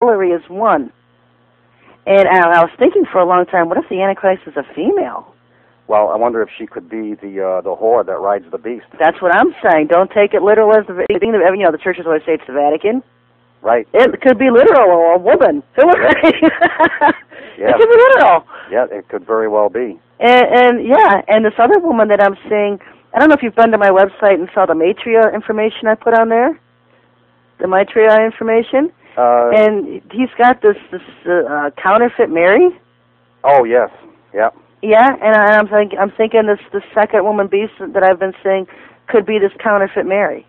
Hillary is one. And I was thinking for a long time, what if the Antichrist is a female? Well, I wonder if she could be the whore that rides the beast. That's what I'm saying. Don't take it literal as the churches always say it's the Vatican. Right. It could be literal, or a woman. Hillary. Yeah. It could be literal. Yeah, it could very well be. And this other woman that I'm seeing, I don't know if you've been to my website and saw the Maitreya information I put on there. The Maitreya information. And he's got this counterfeit Mary. Oh yes, yeah. Yeah, and I'm thinking this second woman beast that I've been seeing could be this counterfeit Mary.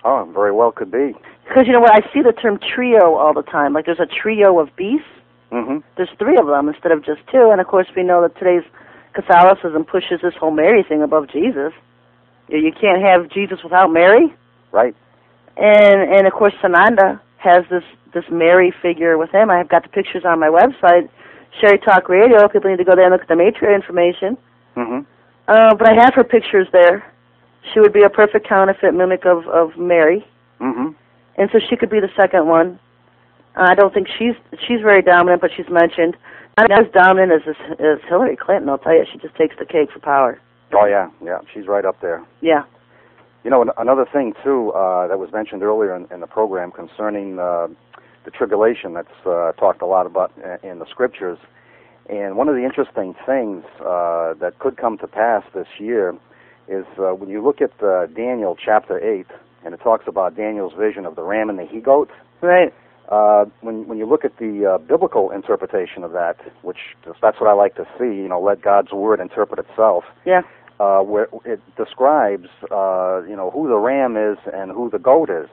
Oh, very well could be. Because you know what, I see the term trio all the time. Like there's a trio of beasts. Mm-hmm. There's three of them instead of just two. And of course we know that today's Catholicism pushes this whole Mary thing above Jesus. You can't have Jesus without Mary. Right. And of course Sananda has this Mary figure with him. I've got the pictures on my website, SherryTalkRadio. People need to go there and look at the Maitreya information. Mm-hmm. But I have her pictures there. She would be a perfect counterfeit mimic of Mary. Mm-hmm. And so she could be the second one. I don't think she's very dominant, but she's mentioned. Not as dominant as Hillary Clinton, I'll tell you. She just takes the cake for power. Oh, yeah, she's right up there. Yeah. You know, another thing, too, that was mentioned earlier in the program concerning the tribulation that's talked a lot about in the scriptures. And one of the interesting things that could come to pass this year is when you look at Daniel chapter 8, and it talks about Daniel's vision of the ram and the he-goat. Right. When you look at the biblical interpretation of that, which that's what I like to see, let God's word interpret itself. Yeah. Where it describes, who the ram is and who the goat is.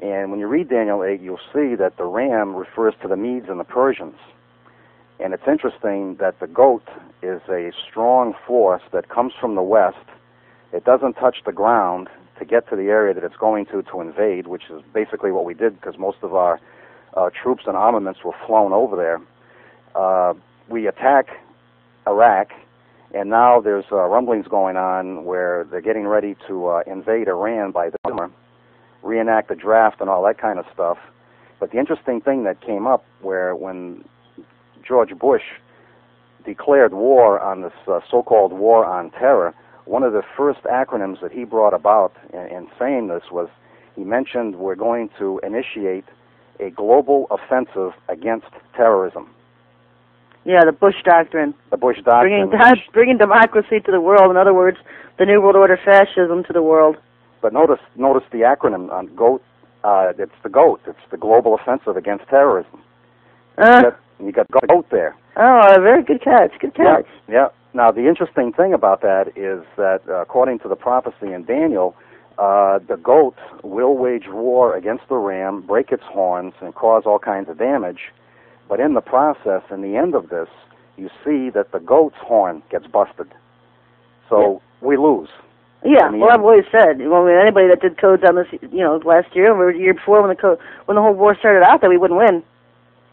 And when you read Daniel 8, you'll see that the ram refers to the Medes and the Persians. And it's interesting that the goat is a strong force that comes from the west. It doesn't touch the ground to get to the area that it's going to invade, which is basically what we did because most of our troops and armaments were flown over there. We attack Iraq, and now there's rumblings going on where they're getting ready to invade Iran by the summer, reenact the draft and all that kind of stuff. But the interesting thing that came up when George Bush declared war on this so-called war on terror, one of the first acronyms that he brought about in saying this was he mentioned we're going to initiate a global offensive against terrorism. Yeah, the Bush Doctrine. The Bush Doctrine. Bringing democracy to the world. In other words, the New World Order fascism to the world. But notice the acronym on GOAT. It's the GOAT. It's the Global Offensive Against Terrorism. You got GOAT there. Oh, a very good catch. Good catch. Yeah. Now, the interesting thing about that is that, according to the prophecy in Daniel, the goat will wage war against the ram, break its horns, and cause all kinds of damage. But in the process, in the end of this, you see that the goat's horn gets busted. So we lose. Yeah, well, I've always said, anybody that did codes on this, last year or the year before when the whole war started out, that we wouldn't win.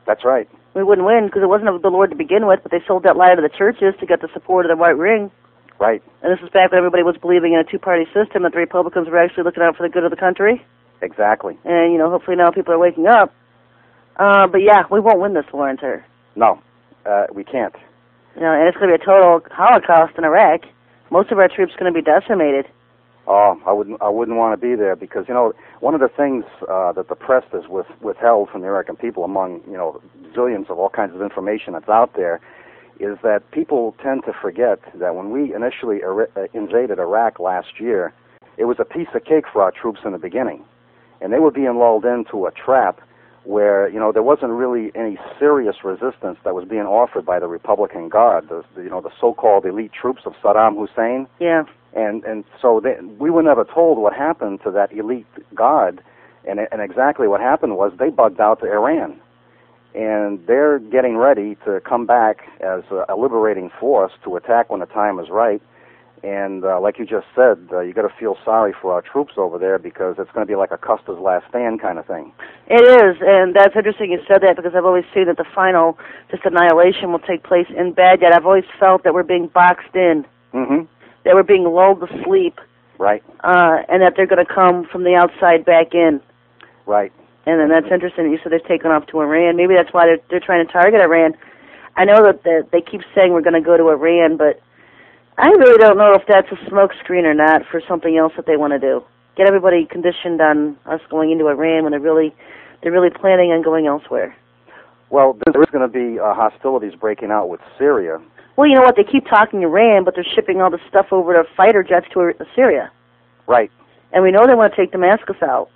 That's right. We wouldn't win because it wasn't of the Lord to begin with, but they sold that lie to the churches to get the support of the White Ring. Right. And this is back when everybody was believing in a two-party system, that the Republicans were actually looking out for the good of the country. Exactly. And, hopefully now people are waking up. But yeah, we won't win this war on terror. No, we can't. And it's going to be a total Holocaust in Iraq. Most of our troops are going to be decimated. Oh, I wouldn't want to be there because, one of the things that the press has withheld from the American people among, zillions of all kinds of information that's out there is that people tend to forget that when we initially invaded Iraq last year, it was a piece of cake for our troops in the beginning. And they were being lulled into a trap where, there wasn't really any serious resistance that was being offered by the Republican Guard, the so-called elite troops of Saddam Hussein. Yeah. And so we were never told what happened to that elite Guard, and exactly what happened was they bugged out to Iran. And they're getting ready to come back as a liberating force to attack when the time is right. And like you just said, you got to feel sorry for our troops over there because it's going to be like a Custer's last stand kind of thing. It is, and that's interesting you said that because I've always seen that the final annihilation will take place in Baghdad. I've always felt that we're being boxed in, that we're being lulled to sleep, right, and that they're going to come from the outside back in. Right. And then that's interesting. You said they've taken off to Iran. Maybe that's why they're trying to target Iran. I know that they keep saying we're going to go to Iran, but I really don't know if that's a smokescreen or not for something else that they want to do. Get everybody conditioned on us going into Iran when they're really planning on going elsewhere. Well, there is going to be hostilities breaking out with Syria. Well, you know what? They keep talking Iran, but they're shipping all this stuff over to fighter jets to Syria. Right. And we know they want to take Damascus out.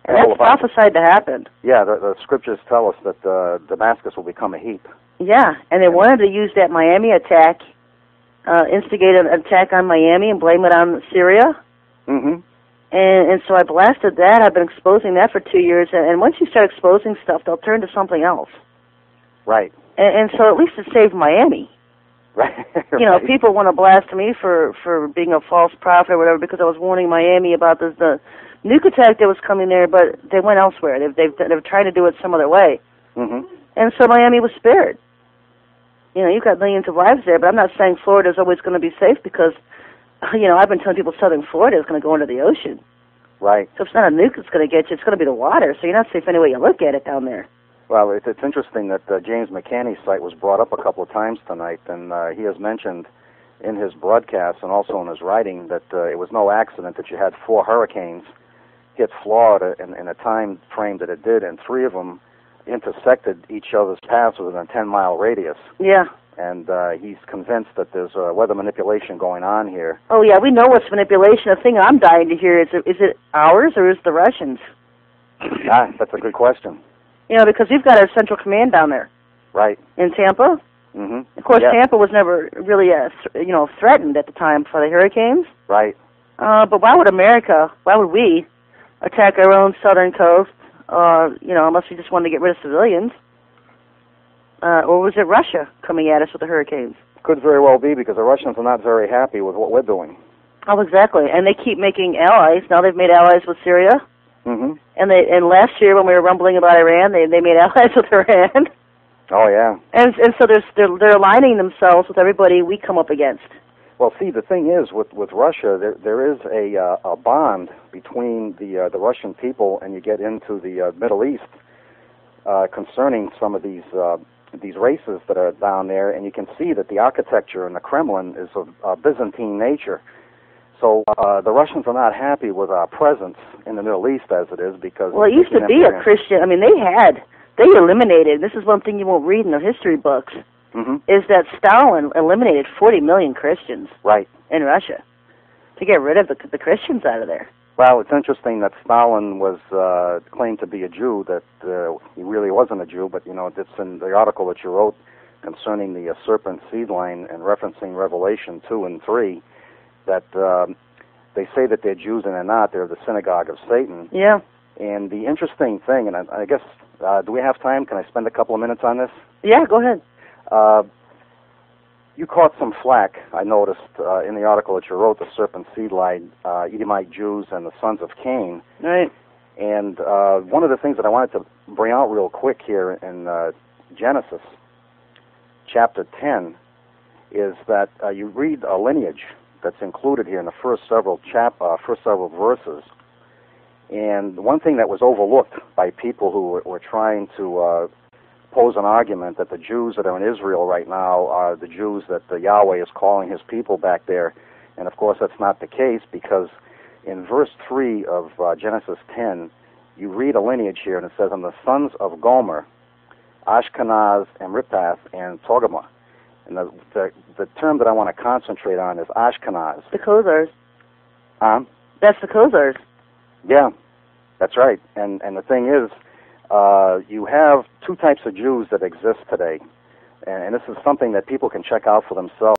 And that's prophesied to happen. Yeah, the scriptures tell us that Damascus will become a heap. Yeah, and they wanted to use that Miami attack, instigate an attack on Miami and blame it on Syria. Mm-hmm. And so I blasted that. I've been exposing that for 2 years. And once you start exposing stuff, they'll turn to something else. Right. And so at least it saved Miami. Right. You know, people want to blast me for being a false prophet or whatever because I was warning Miami about the nuke attack that was coming there, but they went elsewhere. They've tried to do it some other way. Mm-hmm. And so Miami was spared. You know, you've got millions of lives there, but I'm not saying Florida's always going to be safe because, you know, I've been telling people southern Florida is going to go into the ocean. Right. So it's not a nuke that's going to get you, it's going to be the water, so you're not safe any way you look at it down there. Well, it's interesting that James McCanney's site was brought up a couple of times tonight, and he has mentioned in his broadcast and also in his writing that it was no accident that you had 4 hurricanes hit Florida in a time frame that it did, and 3 of them intersected each other's paths within a 10-mile radius. Yeah. And he's convinced that there's weather manipulation going on here. Oh, yeah, we know what's manipulation. The thing I'm dying to hear is it ours or is it the Russians? That's a good question. You know, because we've got our central command down there. Right. In Tampa. Mm-hmm. Of course, Tampa was never really, threatened at the time for the hurricanes. Right. But why would we attack our own southern coast, unless we just wanted to get rid of civilians? Or was it Russia coming at us with the hurricanes? Could very well be, because the Russians are not very happy with what we're doing. Oh, exactly. And they keep making allies. Now they've made allies with Syria. Mm-hmm. And last year when we were rumbling about Iran, they made allies with Iran. Oh, yeah. And so they're aligning themselves with everybody we come up against. Well, see, the thing is, with Russia, there is a bond between the Russian people, and you get into the Middle East concerning some of these races that are down there, and you can see that the architecture in the Kremlin is of Byzantine nature. So the Russians are not happy with our presence in the Middle East as it is, because... Well, it used to be a Christian... I mean, they eliminated... This is one thing you won't read in the history books, is that Stalin eliminated 40 million Christians in Russia to get rid of the Christians out of there. Well, it's interesting that Stalin was claimed to be a Jew, that he really wasn't a Jew, but, it's in the article that you wrote concerning the serpent seed line and referencing Revelation 2 and 3, that they say that they're Jews and they're not. They're the synagogue of Satan. Yeah. And the interesting thing, and I guess, do we have time? Can I spend a couple of minutes on this? Yeah, go ahead. You caught some flack, I noticed, in the article that you wrote, The Serpent Seed Line, Edomite Jews and the Sons of Cain. Right. And one of the things that I wanted to bring out real quick here in Genesis, chapter 10, is that you read a lineage that's included here in the first several verses. And one thing that was overlooked by people who were trying to pose an argument that the Jews that are in Israel right now are the Jews that Yahweh is calling his people back there. And of course that's not the case, because in verse 3 of Genesis 10, you read a lineage here, and it says, "And the sons of Gomer, Ashkenaz, and Ripath, and Togarmah." And the term that I want to concentrate on is Ashkenaz. The Khazars. That's the Khazars. Yeah, that's right. And the thing is, you have 2 types of Jews that exist today. And this is something that people can check out for themselves.